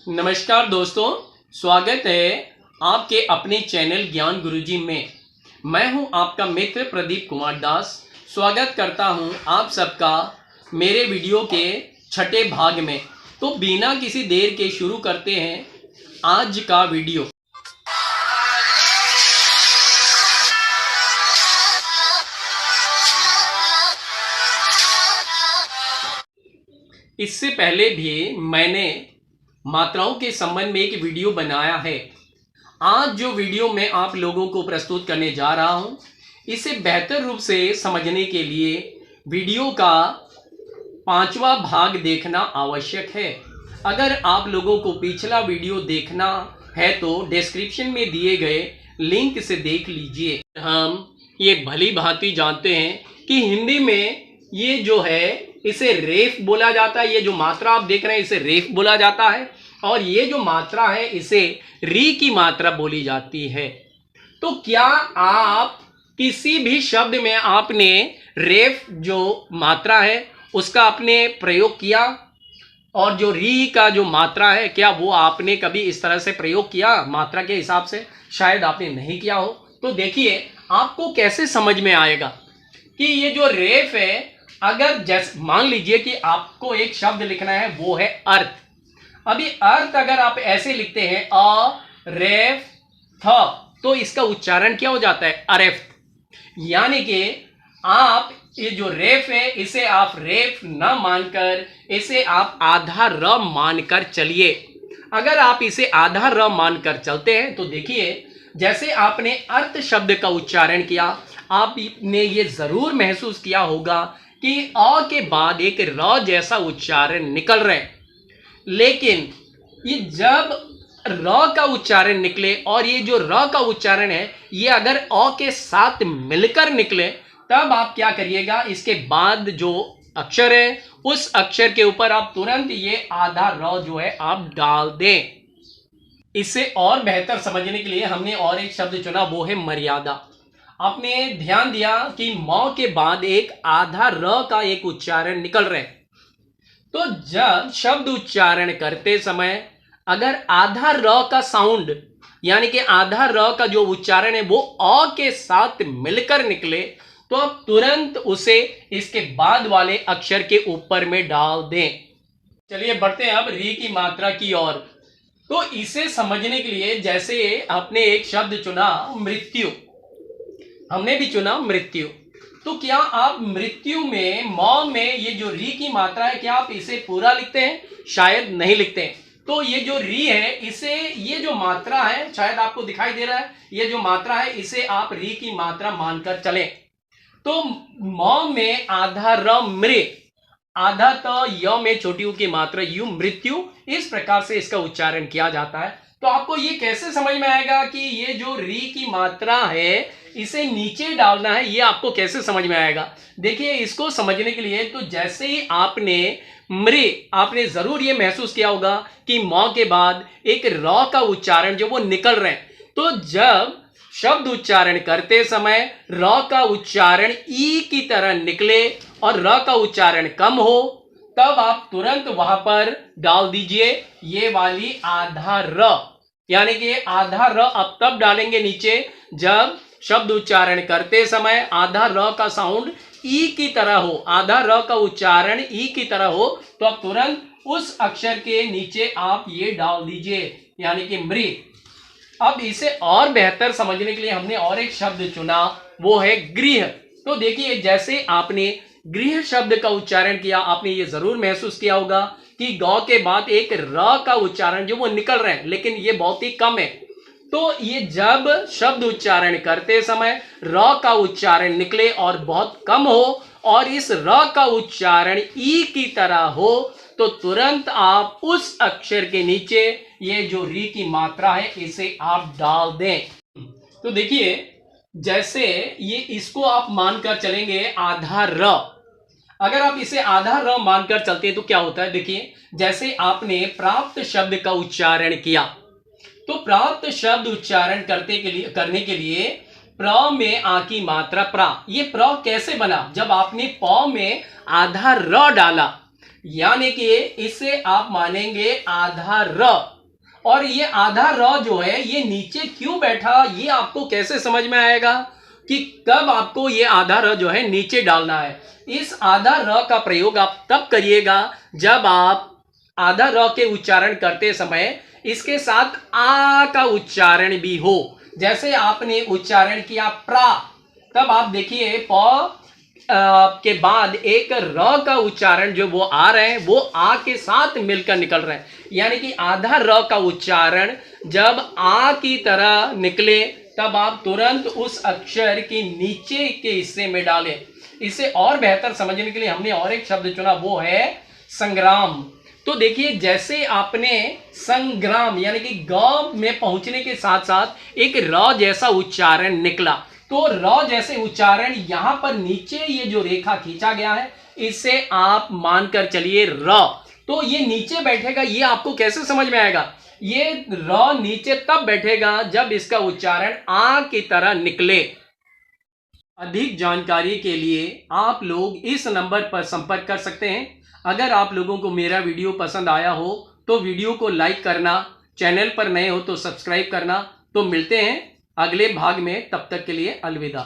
नमस्कार दोस्तों, स्वागत है आपके अपने चैनल ज्ञान गुरुजी में। मैं हूं आपका मित्र प्रदीप कुमार दास। स्वागत करता हूं आप सबका मेरे वीडियो के छठे भाग में। तो बिना किसी देर के शुरू करते हैं आज का वीडियो। इससे पहले भी मैंने मात्राओं के संबंध में एक वीडियो बनाया है। आज जो वीडियो मैं आप लोगों को प्रस्तुत करने जा रहा हूं, इसे बेहतर रूप से समझने के लिए वीडियो का पांचवा भाग देखना आवश्यक है। अगर आप लोगों को पिछला वीडियो देखना है तो डिस्क्रिप्शन में दिए गए लिंक से देख लीजिए। हम ये भली भांति जानते हैं कि हिंदी में ये जो है इसे रेफ बोला जाता है। ये जो मात्रा आप देख रहे हैं इसे रेफ बोला जाता है, और ये जो मात्रा है इसे री की मात्रा बोली जाती है। तो क्या आप किसी भी शब्द में आपने रेफ जो मात्रा है उसका आपने प्रयोग किया, और जो री का जो मात्रा है क्या वो आपने कभी इस तरह से प्रयोग किया मात्रा के हिसाब से? शायद आपने नहीं किया हो। तो देखिए आपको कैसे समझ में आएगा कि ये जो रेफ है, अगर जैसे मान लीजिए कि आपको एक शब्द लिखना है, वो है अर्थ। अभी अर्थ अगर आप ऐसे लिखते हैं अ रेफ थ, तो इसका उच्चारण क्या हो जाता है? अरेफ। यानी कि आप ये जो रेफ है इसे आप रेफ न मानकर इसे आप आधा र मानकर चलिए। अगर आप इसे आधा र मानकर चलते हैं तो देखिए जैसे आपने अर्थ शब्द का उच्चारण किया, आपने ये जरूर महसूस किया होगा कि अ के बाद एक र जैसा उच्चारण निकल रहा है। लेकिन ये जब र का उच्चारण निकले और ये जो र का उच्चारण है ये अगर अ के साथ मिलकर निकले, तब आप क्या करिएगा, इसके बाद जो अक्षर है उस अक्षर के ऊपर आप तुरंत ये आधा र जो है आप डाल दें। इसे और बेहतर समझने के लिए हमने और एक शब्द चुना, वो है मर्यादा। आपने ध्यान दिया कि म के बाद एक आधा र का एक उच्चारण निकल रहा है। तो जब शब्द उच्चारण करते समय अगर आधा र का साउंड यानी कि आधा र का जो उच्चारण है वो अ के साथ मिलकर निकले, तो आप तुरंत उसे इसके बाद वाले अक्षर के ऊपर में डाल दें। चलिए बढ़ते हैं अब री की मात्रा की ओर। तो इसे समझने के लिए जैसे आपने एक शब्द चुना मृत्यु, हमने भी चुना मृत्यु। तो क्या आप मृत्यु में म में ये जो री की मात्रा है क्या आप इसे पूरा लिखते हैं? शायद नहीं लिखते हैं। तो ये जो री है इसे, ये जो मात्रा है, शायद आपको दिखाई दे रहा है, ये जो मात्रा है इसे आप री की मात्रा मानकर चलें। तो म में आधा र मृ, आधा तो य में छोटी उ की मात्रा यू, मृत्यु, इस प्रकार से इसका उच्चारण किया जाता है। तो आपको ये कैसे समझ में आएगा कि ये जो री की मात्रा है इसे नीचे डालना है, ये आपको कैसे समझ में आएगा? देखिए इसको समझने के लिए तो जैसे ही आपने मृ, आपने जरूर ये महसूस किया होगा कि म के बाद एक र का उच्चारण जो वो निकल रहे हैं। तो जब शब्द उच्चारण करते समय र का उच्चारण ई की तरह निकले और र का उच्चारण कम हो, तब आप तुरंत वहां पर डाल दीजिए ये वाली आधा र। यानी कि आधा र आप तब डालेंगे नीचे जब शब्द उच्चारण करते समय आधा र का साउंड ई की तरह हो, आधा र का उच्चारण ई की तरह हो, तो आप तुरंत उस अक्षर के नीचे आप ये डाल दीजिए, यानी कि मृ। अब इसे और बेहतर समझने के लिए हमने और एक शब्द चुना, वो है गृह। तो देखिए जैसे आपने गृह शब्द का उच्चारण किया, आपने ये जरूर महसूस किया होगा कि गौ के बाद एक र का उच्चारण जो वो निकल रहे हैं, लेकिन ये बहुत ही कम है। तो ये जब शब्द उच्चारण करते समय र का उच्चारण निकले और बहुत कम हो और इस र का उच्चारण ई की तरह हो, तो तुरंत आप उस अक्षर के नीचे ये जो री की मात्रा है इसे आप डाल दें। तो देखिए जैसे ये इसको आप मानकर चलेंगे आधा र, अगर आप इसे आधा र मानकर चलते हैं तो क्या होता है? देखिए जैसे आपने प्राप्त शब्द का उच्चारण किया, तो प्राप्त शब्द उच्चारण करने के लिए प्र में आ की मात्रा प्रा, ये प्र कैसे बना? जब आपने प में आधा र डाला, यानी कि इसे आप मानेंगे आधा र। और ये आधा र जो है ये नीचे क्यों बैठा, ये आपको कैसे समझ में आएगा कि कब आपको ये आधा र जो है नीचे डालना है। इस आधा र का प्रयोग आप तब करिएगा जब आप आधा र के उच्चारण करते समय इसके साथ आ का उच्चारण भी हो। जैसे आपने उच्चारण किया प्रा, तब आप देखिए प के बाद एक र का उच्चारण जो वो आ रहे हैं वो आ के साथ मिलकर निकल रहे हैं, यानी कि आधा र का उच्चारण जब आ की तरह निकले तब आप तुरंत उस अक्षर के नीचे के हिस्से में डालें। इसे और बेहतर समझने के लिए हमने और एक शब्द चुना, वो है संग्राम। तो देखिए जैसे आपने संग्राम यानी कि ग में पहुंचने के साथ साथ एक र जैसा उच्चारण निकला, तो र जैसे उच्चारण यहां पर नीचे ये जो रेखा खींचा गया है इसे आप मानकर चलिए र। तो ये नीचे बैठेगा, ये आपको कैसे समझ में आएगा? ये र नीचे तब बैठेगा जब इसका उच्चारण आ की तरह निकले। अधिक जानकारी के लिए आप लोग इस नंबर पर संपर्क कर सकते हैं। अगर आप लोगों को मेरा वीडियो पसंद आया हो तो वीडियो को लाइक करना, चैनल पर नए हो तो सब्सक्राइब करना। तो मिलते हैं अगले भाग में, तब तक के लिए अलविदा।